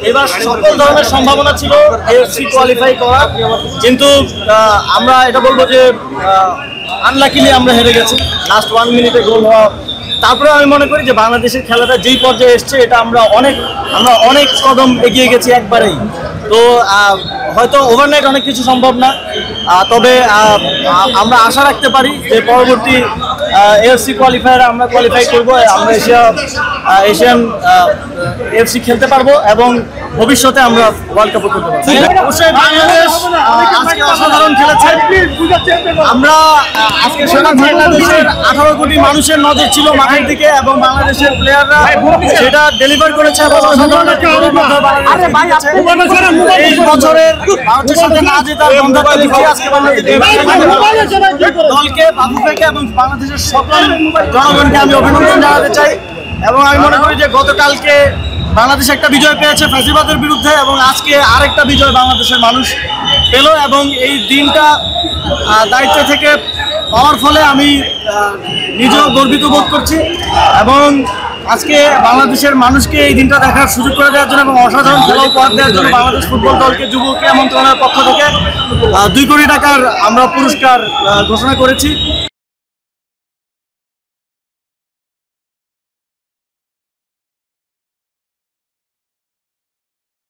এবার সকল ধরনের সম্ভাবনা ছিল এএফসি কোয়ালিফাই করার, কিন্তু আমরা এটা বলবো যে আনলাকিলি আমরা হেরে গেছি লাস্ট 1 মিনিটে গোল হওয়া। তারপরে আমি মনে করি যে বাংলাদেশের খেলাটা যেই পর্যায়ে এসছে এটা আমরা অনেক কদম এগিয়ে গেছি একবারেই। তো হয়তো ওভারনাইট অনেক কিছু সম্ভব না, তবে আমরা আশা রাখতে পারি যে পরবর্তী এএফসি কোয়ালিফায়ারে আমরা কোয়ালিফাই করবো, আমরা এশিয়ান এএফসি খেলতে পারবো এবং ভবিষ্যতে আমরা ওয়ার্ল্ড কাপও খেলতে পারবো। অবশ্যই বাংলাদেশ আজকে অসাধারণ খেলেছে। আমরা আজকে সেটা বাংলাদেশের 18 কোটি মানুষের নজর ছিল মাঠের দিকে এবং বাংলাদেশের প্লেয়াররা সেটা ডেলিভার করেছে এবং অসাধারণ এই বছরের ভারতের সাথে না জেতার বন্ধটা দিচ্ছে আজকে দলকে, বাবুকে এবং বাংলাদেশের সকল জনগণকে আমি অভিনন্দন জানাতে চাই। এবং আমি মনে করি যে গতকালকে বাংলাদেশ একটা বিজয় পেয়েছে ফ্যাসিবাদের বিরুদ্ধে এবং আজকে আরেকটা বিজয় বাংলাদেশের মানুষ পেল এবং এই দিনটা দায়িত্ব থেকে পাওয়ার ফলে আমি নিজেও গর্বিত বোধ করছি এবং আজকে বাংলাদেশের মানুষকে এই দিনটা দেখার সুযোগ করে দেওয়ার জন্য এবং অসাধারণ খেলা উপহার দেওয়ার জন্য বাংলাদেশ ফুটবল দলকে যুব ক্রীড়া মন্ত্রণালয়ের পক্ষ থেকে 2 কোটি টাকার আমরা পুরস্কার ঘোষণা করেছি।